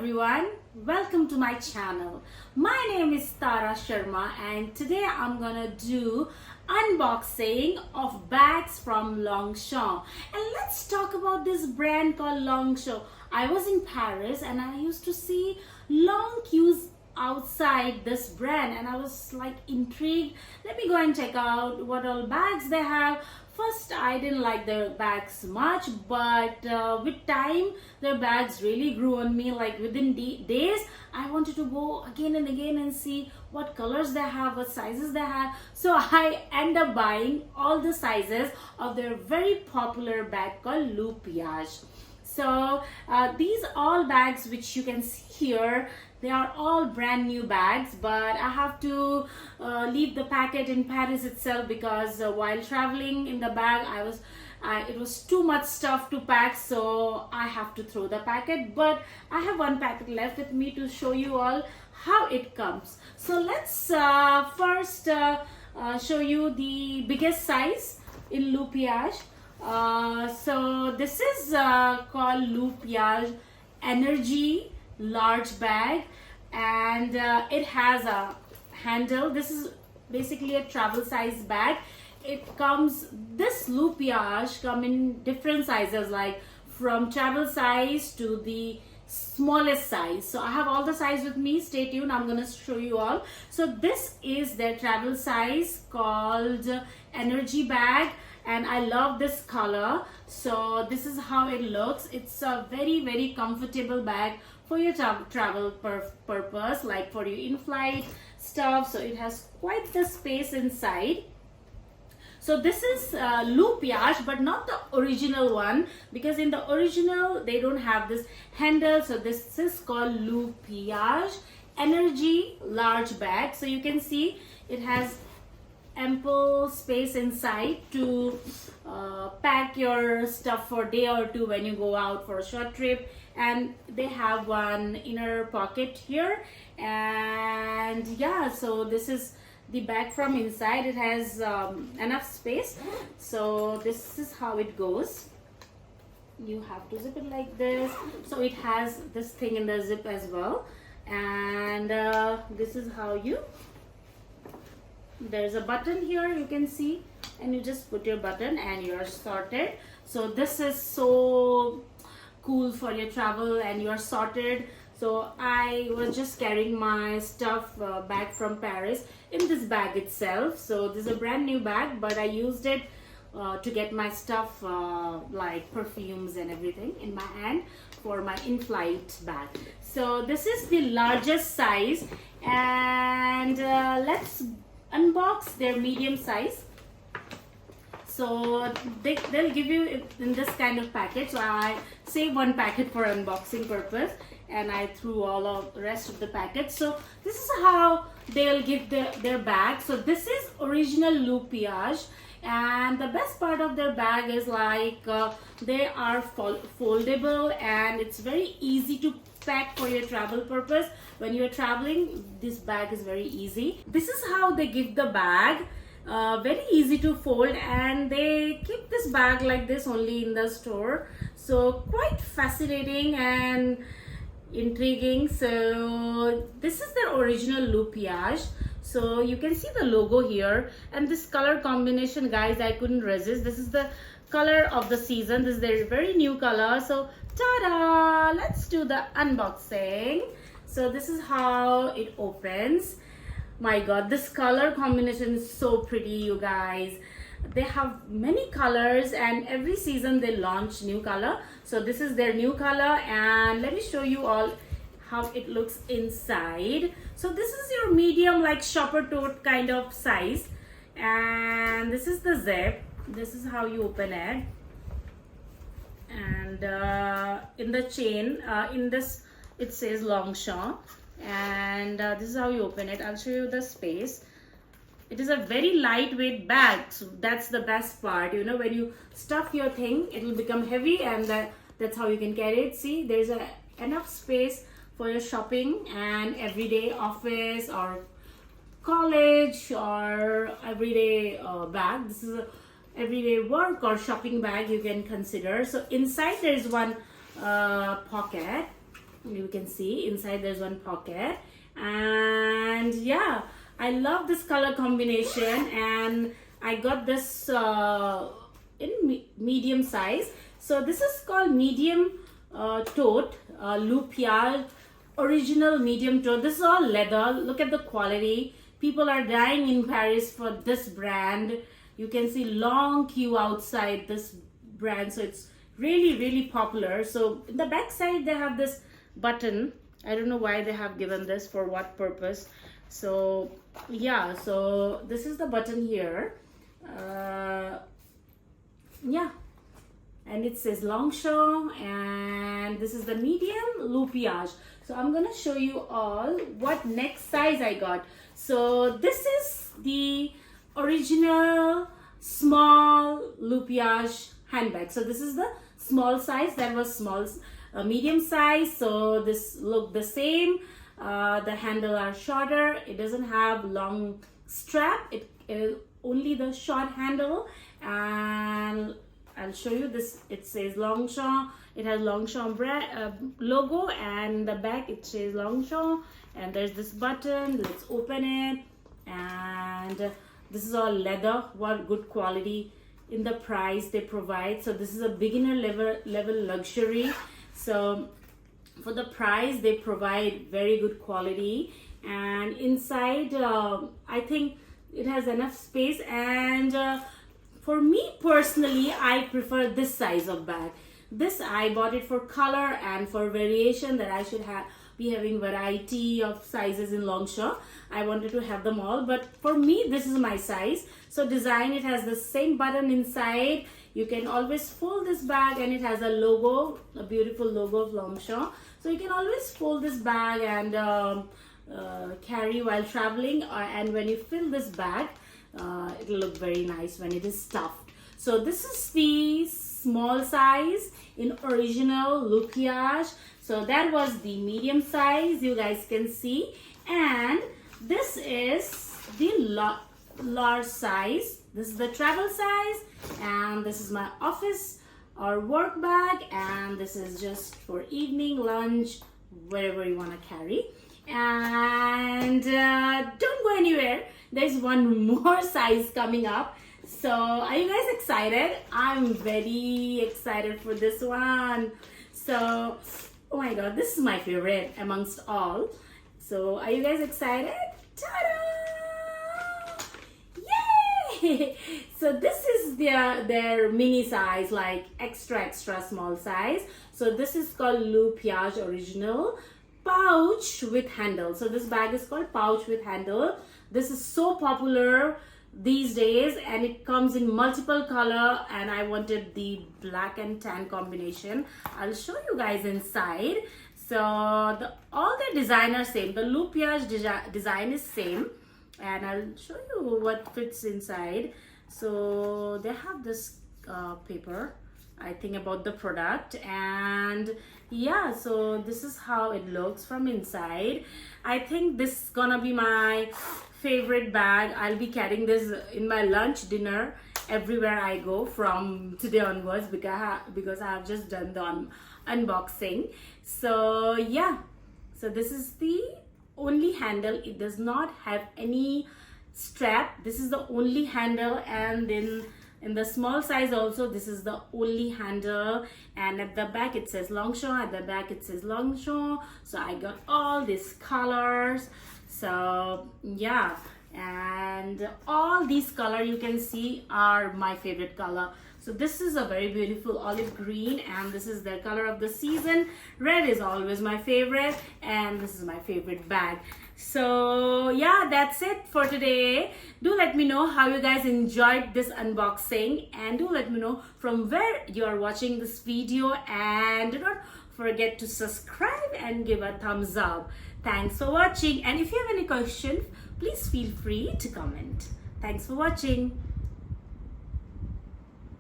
everyone, welcome to my channel. My name is Tara Sharma and today I'm gonna do unboxing of bags from Longchamp. And let's talk about this brand called Longchamp. I was in Paris and I used to see long queues outside this brand and I was like intrigued. Let me go and check out what all bags they have. First, I didn't like their bags much, but with time, their bags really grew on me. Like within days, I wanted to go again and again and see what colors they have, what sizes they have. So I end up buying all the sizes of their very popular bag called pliage. So these all bags which you can see here, they are all brand new bags, but I have to leave the packet in Paris itself because while traveling in the bag, it was too much stuff to pack, so I have to throw the packet. But I have one packet left with me to show you all how it comes. So let's first show you the biggest size in pliage. So this is called pliage Energy large bag, and it has a handle. This is basically a travel size bag. It comes, this pliage come in different sizes, like from travel size to the smallest size. So I have all the size with me. Stay tuned, I'm gonna show you all. So this is their travel size called Energy bag, and I love this color. So this is how it looks. It's a very comfortable bag for your travel purpose, like for your in-flight stuff. So it has quite the space inside. So this is pliage, but not the original one, because in the original they don't have this handle. So this is called pliage Energy large bag. So you can see it has ample space inside to pack your stuff for a day or two when you go out for a short trip. And they have one inner pocket here, and yeah, so this is the bag from inside. It has enough space. So this is how it goes. You have to zip it like this. So it has this thing in the zip as well, and this is how there's a button here, you can see, and you just put your button and you're sorted. So this is so cool for your travel and you're sorted. So I was just carrying my stuff back from Paris in this bag itself. So this is a brand new bag, but I used it to get my stuff like perfumes and everything in my hand for my in-flight bag. So this is the largest size, and let's unbox their medium size. So they'll give you it in this kind of packet. So I saved one packet for unboxing purpose, and I threw all of the rest of the packets. So this is how they'll give their bag. So this is original pliage, and the best part of their bag is like they are foldable, and it's very easy to pack for your travel purpose. When you're traveling, this bag is very easy. This is how they give the bag. Very easy to fold, and they keep this bag like this only in the store. So quite fascinating and intriguing. So this is their original pliage. So you can see the logo here, and this color combination, guys, I couldn't resist. This is the color of the season. This is their very new color. So ta-da! Let's do the unboxing. So this is how it opens. My god, this color combination is so pretty, you guys. They have many colors, and every season they launch new color. So this is their new color, and let me show you all how it looks inside. So this is your medium, like shopper tote kind of size, and this is the zip. This is how you open it, and in the chain, in this it says Longchamp, and this is how you open it. I'll show you the space. It is a very lightweight bag, so that's the best part. You know, when you stuff your thing, it will become heavy, and that's how you can carry it. See, there's enough space for your shopping and everyday office or college or everyday bag. This is a everyday work or shopping bag you can consider. So inside there is one pocket, You can see inside there's one pocket, and yeah, I love this color combination, and I got this in medium size. So this is called medium tote, pliage original medium tote. This is all leather. Look at the quality. People are dying in Paris for this brand. You can see long queue outside this brand, so it's really popular. So in the back side they have this button. I don't know why they have given this, for what purpose. So yeah, so this is the button here. Yeah, and it says Longchamp, and this is the medium pliage. So I'm gonna show you all what next size I got. So this is the original small pliage handbag. So this is the small size. That was small, medium size. So this look the same. The handle are shorter. It doesn't have long strap. It is only the short handle, and I'll show you this. It says Longchamp. It has Longchamp logo, and the back it says Longchamp, and there's this button. Let's open it, and this is all leather. What good quality in the price they provide. So this is a beginner level luxury. So for the price they provide very good quality, and inside I think it has enough space, and for me personally I prefer this size of bag. This I bought it for color and for variation, that I should be having variety of sizes in Longchamp. I wanted to have them all, but for me this is my size. So design, it has the same button inside. You can always fold this bag, and it has a logo, a beautiful logo of Longchamp. So you can always fold this bag and carry while traveling, and when you fill this bag, it'll look very nice when it is stuffed. So this is the small size in original pliage. So that was the medium size, you guys can see, and this is the large size. This is the travel size, and this is my office or work bag, and this is just for evening, lunch, wherever you want to carry. And don't go anywhere, there's one more size coming up. So are you guys excited? I'm very excited for this one. So oh my god, this is my favorite amongst all. So are you guys excited? Ta-da! Yay! So this is their mini size, like extra small size. So this is called pliage original pouch with handle. So this bag is called pouch with handle. This is so popular these days, and it comes in multiple color, and I wanted the black and tan combination. I'll show you guys inside. So all the design are same. The pliage design is same, and I'll show you what fits inside. So they have this paper, I think, about the product, and yeah, so this is how it looks from inside. I think this is gonna be my favorite bag. I'll be carrying this in my lunch, dinner, everywhere I go from today onwards, because I have just done the unboxing. So yeah, so this is the only handle. It does not have any strap. This is the only handle, and then in the small size also, this is the only handle, and at the back it says Longchamp. At the back it says Longchamp. So I got all these colors. So yeah, and all these color you can see are my favorite color. So this is a very beautiful olive green, and this is the color of the season. Red is always my favorite, and this is my favorite bag. So yeah, that's it for today. Do let me know how you guys enjoyed this unboxing, and do let me know from where you are watching this video, and do not forget to subscribe and give a thumbs up. Thanks for watching, and if you have any questions, please feel free to comment. Thanks for watching.